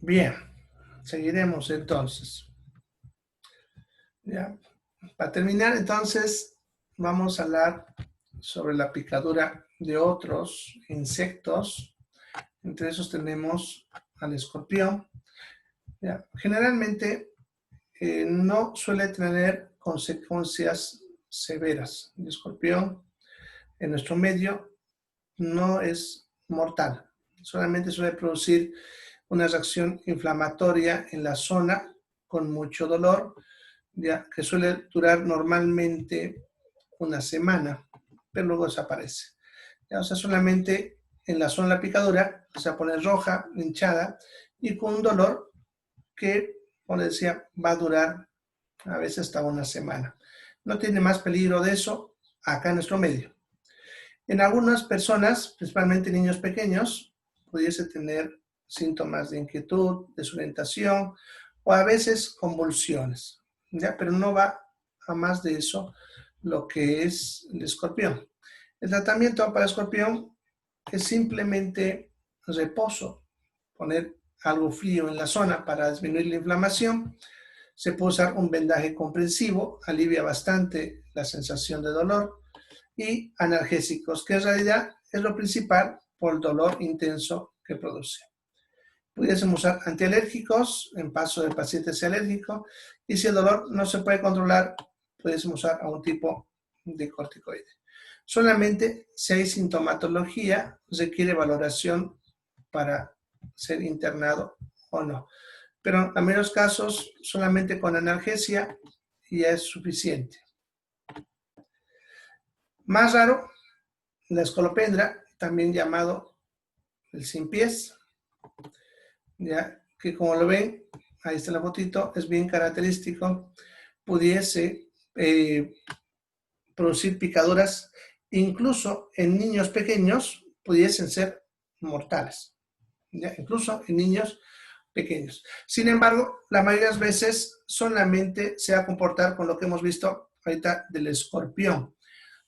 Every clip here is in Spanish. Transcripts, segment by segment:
Bien, seguiremos entonces. Ya. Para terminar, entonces, vamos a hablar sobre la picadura de otros insectos. Entre esos tenemos al escorpión. Ya. Generalmente no suele tener consecuencias severas. El escorpión en nuestro medio no es mortal. Solamente suele producir una reacción inflamatoria en la zona con mucho dolor, ya que suele durar normalmente una semana, pero luego desaparece. Ya, o sea, solamente en la zona de la picadura se pone roja, hinchada y con un dolor que, como decía, va a durar a veces hasta una semana. No tiene más peligro de eso acá en nuestro medio. En algunas personas, principalmente niños pequeños, pudiese tener síntomas de inquietud, desorientación o a veces convulsiones, ¿ya? Pero no va a más de eso lo que es el escorpión. El tratamiento para el escorpión es simplemente reposo, poner algo frío en la zona para disminuir la inflamación. Se puede usar un vendaje comprensivo, alivia bastante la sensación de dolor, y analgésicos, que en realidad es lo principal por el dolor intenso que produce. Pudiésemos usar antialérgicos en caso del paciente sea alérgico, y si el dolor no se puede controlar, pudiésemos usar algún tipo de corticoide. Solamente si hay sintomatología, requiere valoración para ser internado o no. Pero en menos casos, solamente con analgesia ya es suficiente. Más raro, la escolopendra, también llamado el sin pies, ya que como lo ven, ahí está la fotito, es bien característico, pudiese producir picaduras, incluso en niños pequeños pudiesen ser mortales, ¿ya? Incluso en niños pequeños. Sin embargo, la mayoría de las veces solamente se va a comportar con lo que hemos visto ahorita del escorpión,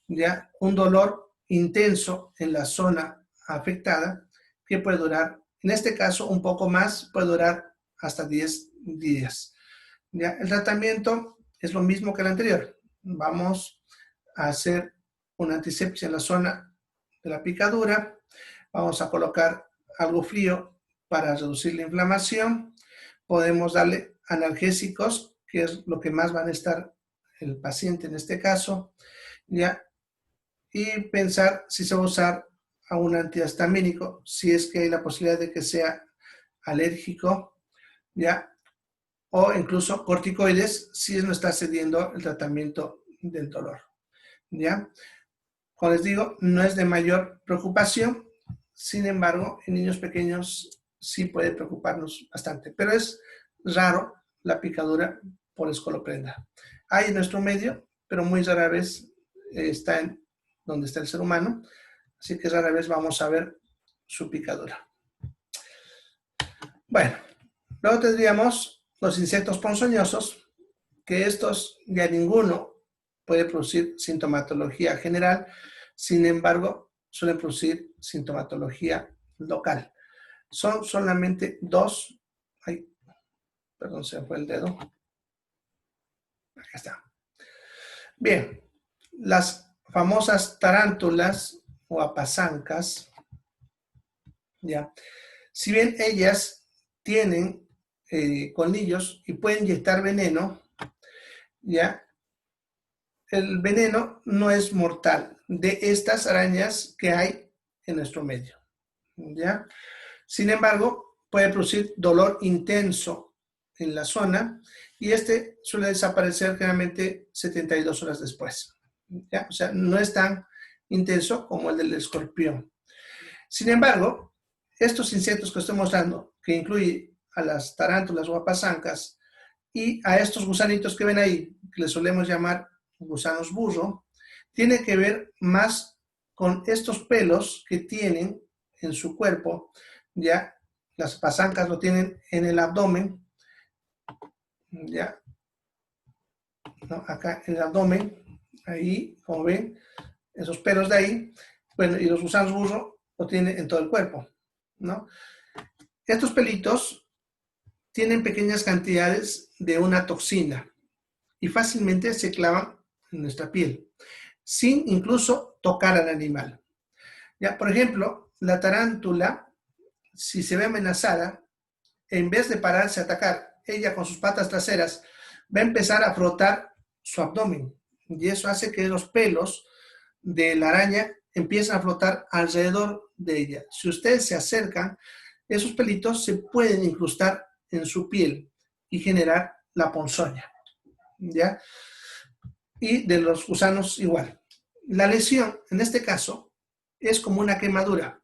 ya un dolor intenso en la zona afectada que puede durar, en este caso un poco más, puede durar hasta 10 días. ¿Ya? El tratamiento es lo mismo que el anterior. Vamos a hacer una antisepsia en la zona de la picadura, vamos a colocar algo frío para reducir la inflamación, podemos darle analgésicos, que es lo que más va a necesitar el paciente en este caso, ya, y pensar si se va a usar a un antihistamínico, si es que hay la posibilidad de que sea alérgico, ya, o incluso corticoides si no está cediendo el tratamiento del dolor, ya. Como les digo, no es de mayor preocupación, sin embargo, en niños pequeños sí puede preocuparnos bastante, pero es raro la picadura por escoloprenda. Hay en nuestro medio, pero muy rara vez está en donde está el ser humano, así que rara vez vamos a ver su picadura. Bueno, luego tendríamos los insectos ponzoñosos, que estos ya ninguno puede producir sintomatología general, sin embargo, suelen producir sintomatología local. Son solamente dos, ay, perdón, se me fue el dedo. Acá está. Bien, las famosas tarántulas o apazancas, ya, si bien ellas tienen colmillos y pueden inyectar veneno, ya, el veneno no es mortal de estas arañas que hay en nuestro medio, ¿ya? Sin embargo, puede producir dolor intenso en la zona y este suele desaparecer generalmente 72 horas después, ¿ya? O sea, no es tan intenso como el del escorpión. Sin embargo, estos insectos que estoy mostrando, que incluye a las tarántulas o apazancas y a estos gusanitos que ven ahí, que les solemos llamar gusanos burro, tiene que ver más con estos pelos que tienen en su cuerpo, ya las pasancas lo tienen en el abdomen, ya, ¿no? Acá en el abdomen, ahí, como ven, esos pelos de ahí, bueno, y los gusanos burro lo tienen en todo el cuerpo, ¿no? Estos pelitos tienen pequeñas cantidades de una toxina y fácilmente se clavan en nuestra piel, sin incluso tocar al animal. Ya, por ejemplo, la tarántula, si se ve amenazada, en vez de pararse a atacar, ella con sus patas traseras va a empezar a frotar su abdomen. Y eso hace que los pelos de la araña empiecen a flotar alrededor de ella. Si ustedes se acercan, esos pelitos se pueden incrustar en su piel y generar la ponzoña, ¿ya? Y de los gusanos igual. La lesión, en este caso, es como una quemadura,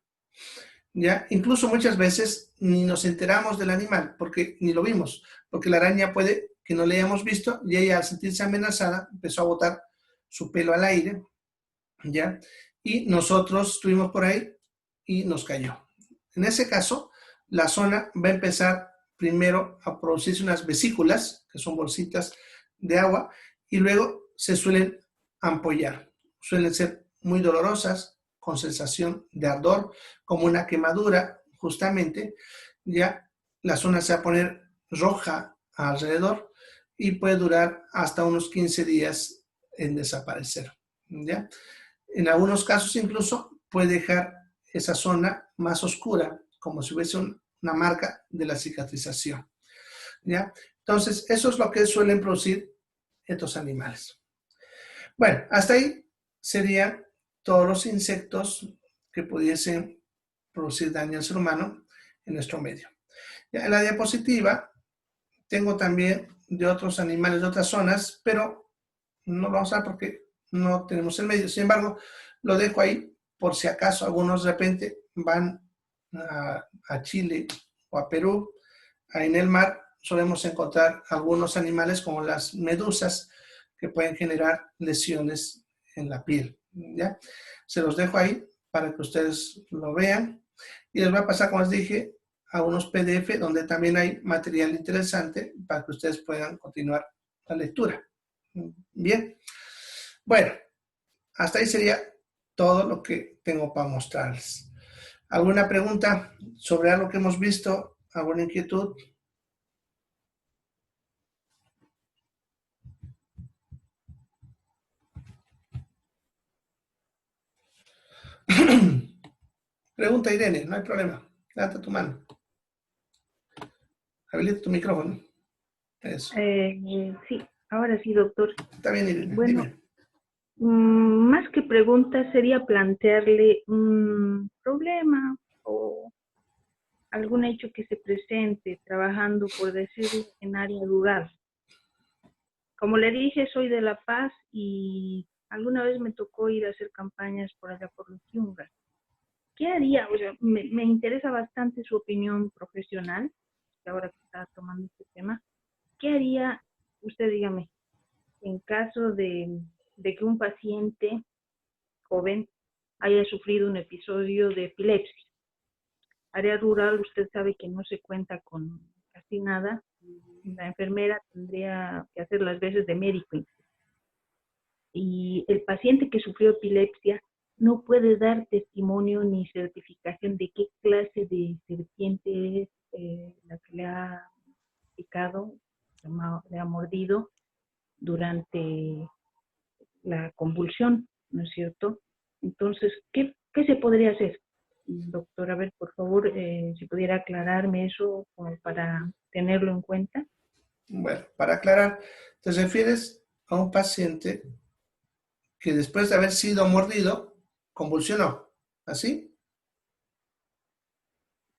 ¿ya? Incluso muchas veces ni nos enteramos del animal, porque ni lo vimos, porque la araña puede que no le hayamos visto y ella al sentirse amenazada empezó a botar su pelo al aire, ¿ya? Y nosotros estuvimos por ahí y nos cayó. En ese caso, la zona va a empezar primero a producirse unas vesículas, que son bolsitas de agua, y luego se suelen ampollar. Suelen ser muy dolorosas, con sensación de ardor, como una quemadura, justamente. Ya la zona se va a poner roja alrededor y puede durar hasta unos 15 días en desaparecer, ¿ya? En algunos casos incluso puede dejar esa zona más oscura, como si hubiese una marca de la cicatrización, ¿ya? Entonces, eso es lo que suelen producir estos animales. Bueno, hasta ahí serían todos los insectos que pudiesen producir daño al ser humano en nuestro medio. Ya en la diapositiva tengo también de otros animales de otras zonas, pero no lo vamos a ver porque no tenemos el medio. Sin embargo, lo dejo ahí por si acaso algunos de repente van a Chile o a Perú. Ahí en el mar solemos encontrar algunos animales como las medusas que pueden generar lesiones en la piel, ¿ya? Se los dejo ahí para que ustedes lo vean. Y les voy a pasar, como les dije, a unos PDF donde también hay material interesante para que ustedes puedan continuar la lectura. Bien. Bueno, hasta ahí sería todo lo que tengo para mostrarles. ¿Alguna pregunta sobre algo que hemos visto? ¿Alguna inquietud? Pregunta, Irene, no hay problema. Levanta tu mano. Habilita tu micrófono. Eso. Sí, ahora sí, doctor. Está bien, Irene. Bueno, Dime. Más que preguntas sería plantearle un problema o algún hecho que se presente trabajando, por decirlo, en área rural. Como le dije, soy de La Paz y alguna vez me tocó ir a hacer campañas por allá por los Yungas. ¿Qué haría? O sea, me interesa bastante su opinión profesional, ahora que está tomando este tema. ¿Qué haría usted, dígame, en caso de que un paciente joven haya sufrido un episodio de epilepsia? Área rural, usted sabe que no se cuenta con casi nada. La enfermera tendría que hacer las veces de médico. Y el paciente que sufrió epilepsia no puede dar testimonio ni certificación de qué clase de serpiente es la que le ha picado, le ha mordido durante la convulsión, ¿no es cierto? Entonces, ¿qué se podría hacer? Doctor, a ver, por favor, si pudiera aclararme eso como para tenerlo en cuenta. Bueno, para aclarar, te refieres a un paciente que después de haber sido mordido, convulsionó, ¿así?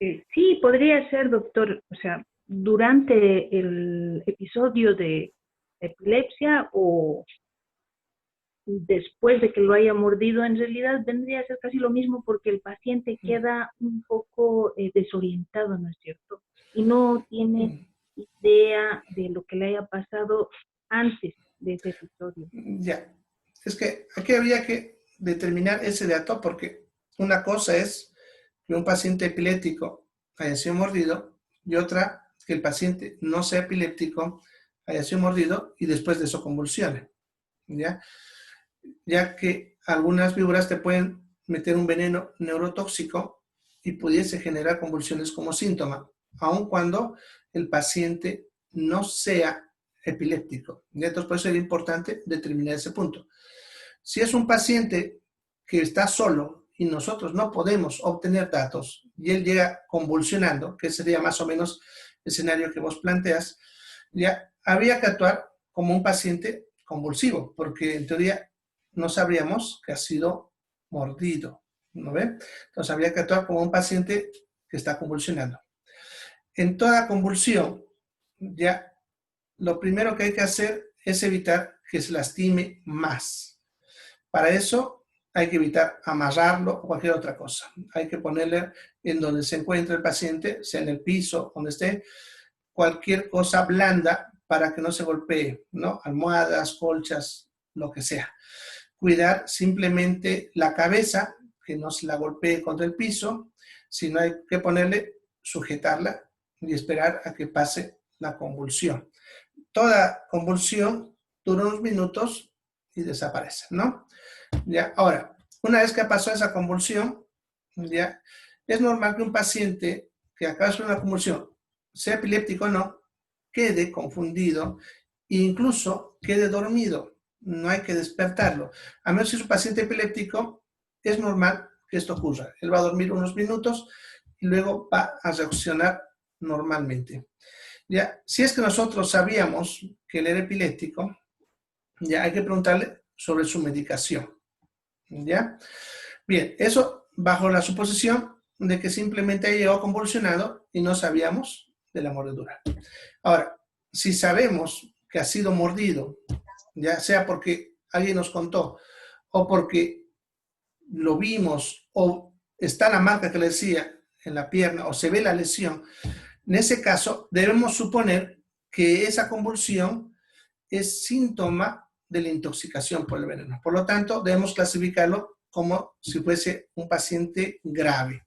Sí, podría ser, doctor, o sea, durante el episodio de epilepsia o después de que lo haya mordido, en realidad vendría a ser casi lo mismo porque el paciente queda un poco desorientado, ¿no es cierto? Y no tiene idea de lo que le haya pasado antes de ese episodio. Ya, es que aquí habría que determinar ese dato porque una cosa es que un paciente epiléptico haya sido mordido y otra que el paciente no sea epiléptico, haya sido mordido y después de eso convulsione, ¿ya? Ya que algunas víboras te pueden meter un veneno neurotóxico y pudiese generar convulsiones como síntoma, aun cuando el paciente no sea epiléptico. Entonces, por eso es importante determinar ese punto. Si es un paciente que está solo y nosotros no podemos obtener datos y él llega convulsionando, que sería más o menos el escenario que vos planteas, ya habría que actuar como un paciente convulsivo, porque en teoría no sabríamos que ha sido mordido, ¿no ve? Entonces habría que actuar como un paciente que está convulsionando. En toda convulsión, ya lo primero que hay que hacer es evitar que se lastime más. Para eso hay que evitar amarrarlo o cualquier otra cosa. Hay que ponerle en donde se encuentre el paciente, sea en el piso, donde esté, cualquier cosa blanda para que no se golpee, ¿no? Almohadas, colchas, lo que sea. Cuidar simplemente la cabeza, que no se la golpee contra el piso, sino hay que ponerle, sujetarla y esperar a que pase la convulsión. Toda convulsión dura unos minutos y desaparece, ¿no? Ya, ahora, una vez que pasó esa convulsión, ya, es normal que un paciente que acaba de una convulsión, sea epiléptico o no, quede confundido e incluso quede dormido. No hay que despertarlo. A menos que es un paciente epiléptico, es normal que esto ocurra. Él va a dormir unos minutos y luego va a reaccionar normalmente. Ya, si es que nosotros sabíamos que él era epiléptico, ya hay que preguntarle sobre su medicación. ¿Ya? Bien, eso bajo la suposición de que simplemente llegó convulsionado y no sabíamos de la mordedura. Ahora, si sabemos que ha sido mordido, ya sea porque alguien nos contó o porque lo vimos o está la marca que le decía en la pierna o se ve la lesión, en ese caso debemos suponer que esa convulsión es síntoma de la intoxicación por el veneno. Por lo tanto, debemos clasificarlo como si fuese un paciente grave,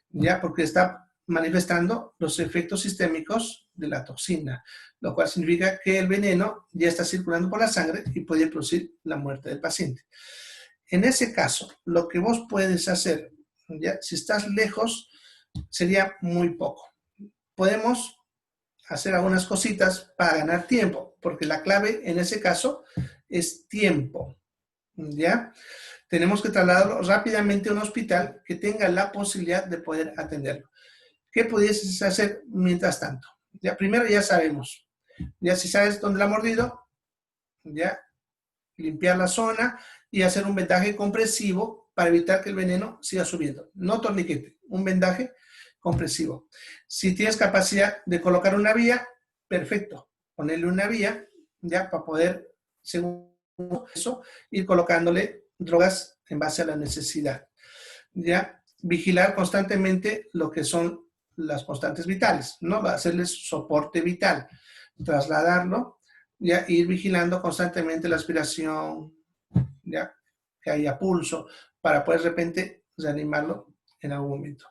¿ya? Porque está manifestando los efectos sistémicos de la toxina, lo cual significa que el veneno ya está circulando por la sangre y puede producir la muerte del paciente. En ese caso, lo que vos puedes hacer, ¿ya? Si estás lejos, sería muy poco. Podemos hacer algunas cositas para ganar tiempo, porque la clave en ese caso es tiempo, ¿ya? Tenemos que trasladarlo rápidamente a un hospital que tenga la posibilidad de poder atenderlo. ¿Qué pudieses hacer mientras tanto? Ya, primero ya sabemos, ya si sabes dónde la ha mordido, ya limpiar la zona y hacer un vendaje compresivo para evitar que el veneno siga subiendo. No torniquete, un vendaje compresivo. Si tienes capacidad de colocar una vía, perfecto. Ponerle una vía, ya, para poder, según eso, ir colocándole drogas en base a la necesidad. Ya, vigilar constantemente lo que son las constantes vitales, ¿no? Hacerles soporte vital, trasladarlo, ya, ir vigilando constantemente la aspiración, ya, que haya pulso, para poder de repente reanimarlo en algún momento.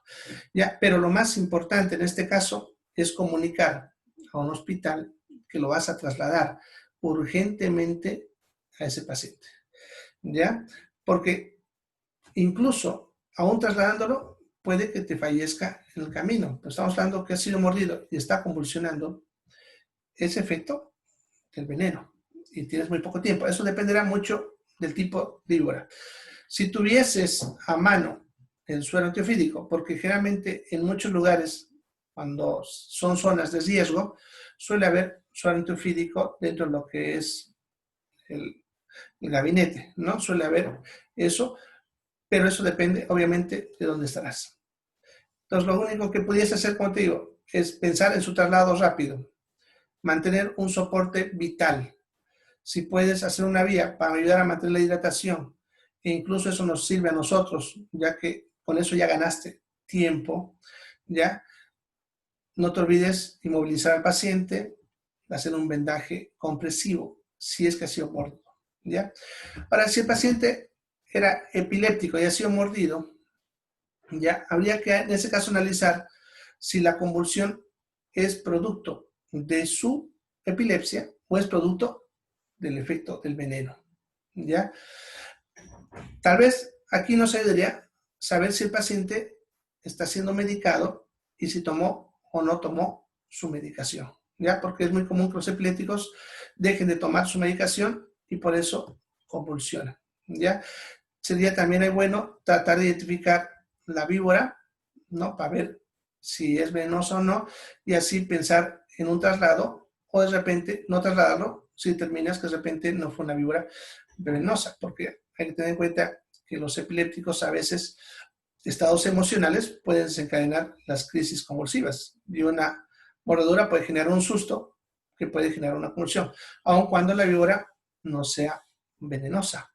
Ya, pero lo más importante en este caso es comunicar a un hospital que lo vas a trasladar urgentemente a ese paciente. ¿Ya? Porque incluso aún trasladándolo puede que te fallezca en el camino. Pues estamos hablando que ha sido mordido y está convulsionando. Ese efecto del veneno y tienes muy poco tiempo. Eso dependerá mucho del tipo de víbora. Si tuvieses a mano el suero antiofídico, porque generalmente en muchos lugares, cuando son zonas de riesgo, suele haber suero antiofídico dentro de lo que es el gabinete, ¿no? Suele haber eso, pero eso depende, obviamente, de dónde estarás. Entonces, lo único que pudiese hacer, como te digo, es pensar en su traslado rápido, mantener un soporte vital. Si puedes hacer una vía para ayudar a mantener la hidratación, e incluso eso nos sirve a nosotros, ya que con eso ya ganaste tiempo, ¿ya? No te olvides inmovilizar al paciente, hacer un vendaje compresivo, si es que ha sido mordido, ¿ya? Ahora, si el paciente era epiléptico y ha sido mordido, ya habría que en ese caso analizar si la convulsión es producto de su epilepsia o es producto del efecto del veneno, ¿ya? Tal vez aquí nos ayudaría saber si el paciente está siendo medicado y si tomó o no tomó su medicación, ¿ya? Porque es muy común que los epilépticos dejen de tomar su medicación y por eso convulsionan, ¿ya? Sería también bueno tratar de identificar la víbora, ¿no? Para ver si es venenosa o no, y así pensar en un traslado, o de repente no trasladarlo si determinas que de repente no fue una víbora venenosa, porque hay que tener en cuenta que los epilépticos a veces, estados emocionales, pueden desencadenar las crisis convulsivas, y una mordedura puede generar un susto que puede generar una convulsión, aun cuando la víbora no sea venenosa.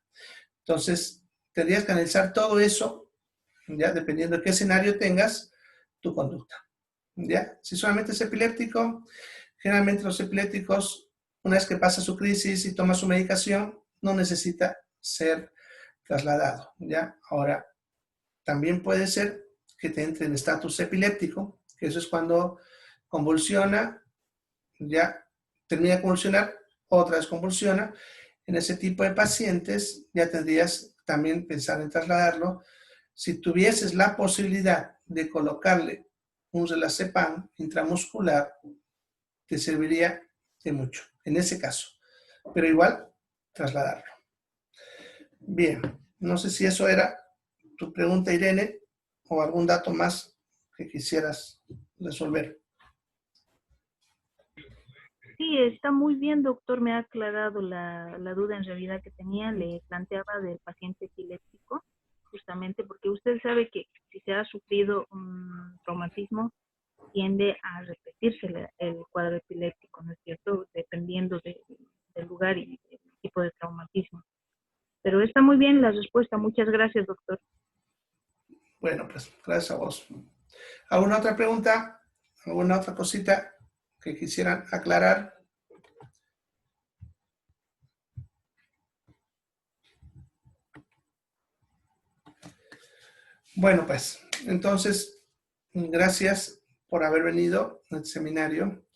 Entonces, tendrías que analizar todo eso, ya dependiendo de qué escenario tengas, tu conducta. ¿Ya? Si solamente es epiléptico, generalmente los epilépticos, una vez que pasa su crisis y toma su medicación, no necesita ser trasladado. ¿Ya? Ahora, también puede ser que te entre en estatus epiléptico, que eso es cuando convulsiona, ya termina de convulsionar, otra vez convulsiona. En ese tipo de pacientes ya tendrías también pensar en trasladarlo. Si tuvieses la posibilidad de colocarle un Relacépam intramuscular, te serviría de mucho, en ese caso. Pero igual, trasladarlo. Bien, no sé si eso era tu pregunta, Irene, o algún dato más que quisieras resolver. Sí, está muy bien, doctor. Me ha aclarado la duda en realidad que tenía. Le planteaba del paciente epiléptico, justamente porque usted sabe que si se ha sufrido un traumatismo, tiende a repetirse el cuadro epiléptico, ¿no es cierto? Dependiendo del lugar y del tipo de traumatismo. Pero está muy bien la respuesta. Muchas gracias, doctor. Bueno, pues gracias a vos. ¿Alguna otra pregunta? ¿Alguna otra cosita que quisieran aclarar? Bueno, pues, entonces, gracias por haber venido al seminario.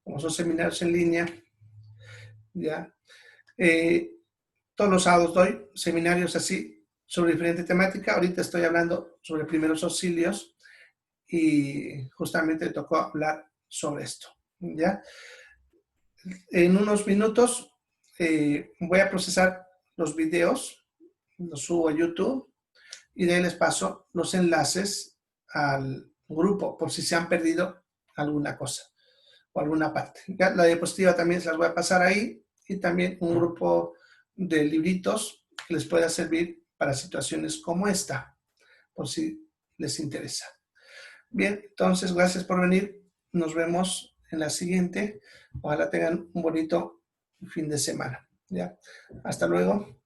Como son seminarios en línea, ya. Todos los sábados doy seminarios así sobre diferente temática. Ahorita estoy hablando sobre primeros auxilios y justamente tocó hablar sobre esto, ¿ya? En unos minutos voy a procesar los videos, los subo a YouTube y de ahí les paso los enlaces al grupo por si se han perdido alguna cosa o alguna parte. ¿Ya? La diapositiva también se las voy a pasar ahí y también un grupo de libritos que les pueda servir para situaciones como esta, por si les interesa. Bien, entonces gracias por venir. Nos vemos en la siguiente. Ojalá tengan un bonito fin de semana. ¿Ya? Hasta luego.